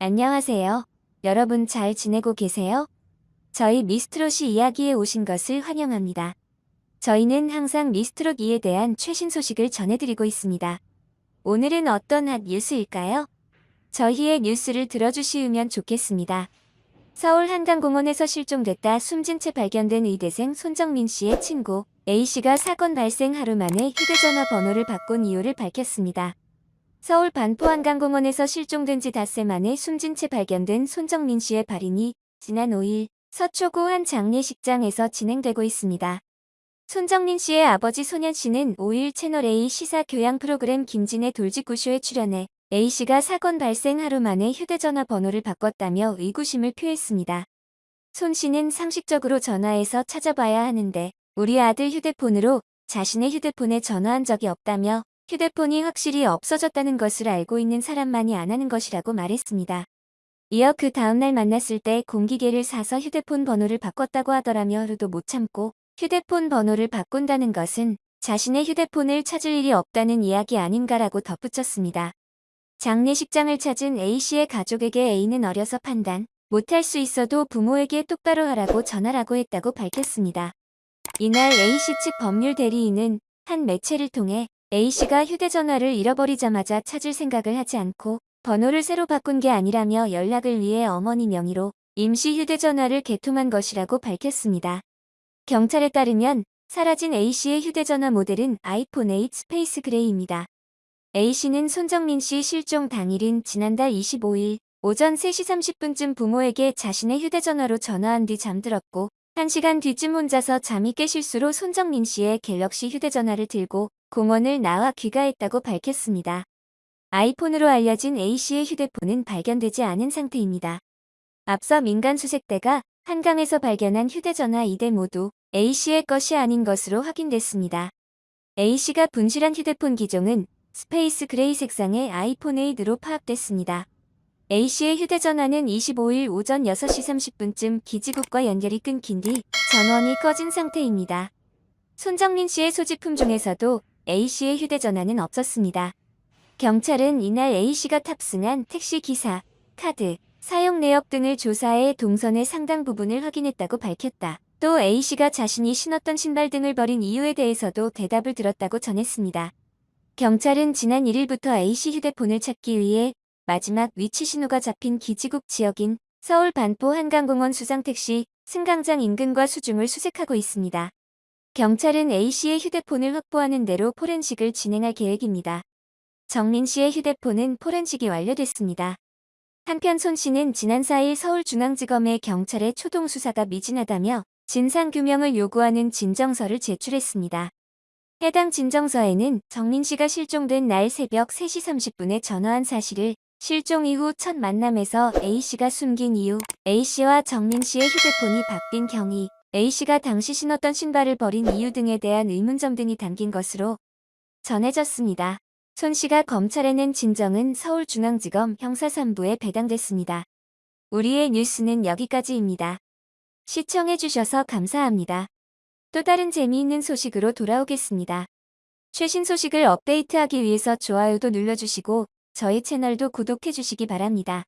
안녕하세요. 여러분 잘 지내고 계세요? 저희 미스트롯이 이야기에 오신 것을 환영합니다. 저희는 항상 미스트롯2에 대한 최신 소식을 전해드리고 있습니다. 오늘은 어떤 핫 뉴스일까요? 저희의 뉴스를 들어주시면 좋겠습니다. 서울 한강공원에서 실종됐다 숨진 채 발견된 의대생 손정민 씨의 친구 A씨가 사건 발생 하루 만에 휴대전화 번호를 바꾼 이유를 밝혔습니다. 서울 반포 한강공원에서 실종된 지 닷새 만에 숨진 채 발견된 손정민 씨의 발인이 지난 5일 서초구 한 장례식장에서 진행되고 있습니다. 손정민 씨의 아버지 손현 씨는 5일 채널A 시사 교양 프로그램 김진의 돌직구쇼에 출연해 A씨가 사건 발생 하루 만에 휴대전화 번호를 바꿨다며 의구심을 표했습니다. 손 씨는 상식적으로 전화해서 찾아봐야 하는데 우리 아들 휴대폰으로 자신의 휴대폰에 전화한 적이 없다며 휴대폰이 확실히 없어졌다는 것을 알고 있는 사람만이 안 하는 것이라고 말했습니다. 이어 그 다음날 만났을 때 공기계를 사서 휴대폰 번호를 바꿨다고 하더라며 하루도 못 참고 휴대폰 번호를 바꾼다는 것은 자신의 휴대폰을 찾을 일이 없다는 이야기 아닌가라고 덧붙였습니다. 장례식장을 찾은 A씨의 가족에게 A는 어려서 판단 못할 수 있어도 부모에게 똑바로 하라고 전하라고 했다고 밝혔습니다. 이날 A씨 측 법률 대리인은 한 매체를 통해 A씨가 휴대전화를 잃어버리자마자 찾을 생각을 하지 않고 번호를 새로 바꾼 게 아니라며 연락을 위해 어머니 명의로 임시 휴대전화를 개통한 것이라고 밝혔습니다. 경찰에 따르면 사라진 A씨의 휴대전화 모델은 아이폰 8 스페이스 그레이입니다. A씨는 손정민 씨 실종 당일인 지난달 25일 오전 3시 30분쯤 부모에게 자신의 휴대전화로 전화한 뒤 잠들었고 1시간 뒤쯤 혼자서 잠이 깨 실수로 손정민 씨의 갤럭시 휴대전화를 들고 공원을 나와 귀가했다고 밝혔습니다. 아이폰으로 알려진 A씨의 휴대폰은 발견되지 않은 상태입니다. 앞서 민간 수색대가 한강에서 발견한 휴대전화 2대 모두 A씨의 것이 아닌 것으로 확인됐습니다. A씨가 분실한 휴대폰 기종은 스페이스 그레이 색상의 아이폰 8으로 파악됐습니다. A씨의 휴대전화는 25일 오전 6시 30분쯤 기지국과 연결이 끊긴 뒤 전원이 꺼진 상태입니다. 손정민 씨의 소지품 중에서도 A씨의 휴대전화는 없었습니다. 경찰은 이날 A씨가 탑승한 택시 기사, 카드, 사용 내역 등을 조사해 동선의 상당 부분을 확인했다고 밝혔다. 또 A씨가 자신이 신었던 신발 등을 버린 이유에 대해서도 대답을 들었다고 전했습니다. 경찰은 지난 1일부터 A씨 휴대폰을 찾기 위해 마지막 위치 신호가 잡힌 기지국 지역인 서울 반포 한강공원 수상택시 승강장 인근과 수중을 수색하고 있습니다. 경찰은 A씨의 휴대폰을 확보하는 대로 포렌식을 진행할 계획입니다. 정민 씨의 휴대폰은 포렌식이 완료됐습니다. 한편 손 씨는 지난 4일 서울중앙지검에 경찰의 초동 수사가 미진하다며 진상규명을 요구하는 진정서를 제출했습니다. 해당 진정서에는 정민 씨가 실종된 날 새벽 3시 30분에 전화한 사실을 실종 이후 첫 만남에서 A씨가 숨긴 이유, A씨와 정민 씨의 휴대폰이 바뀐 경위, A씨가 당시 신었던 신발을 버린 이유 등에 대한 의문점 등이 담긴 것으로 전해졌습니다. 손 씨가 검찰에 낸 진정은 서울중앙지검 형사 3부에 배당됐습니다. 우리의 뉴스는 여기까지입니다. 시청해주셔서 감사합니다. 또 다른 재미있는 소식으로 돌아오겠습니다. 최신 소식을 업데이트하기 위해서 좋아요도 눌러주시고 저희 채널도 구독해주시기 바랍니다.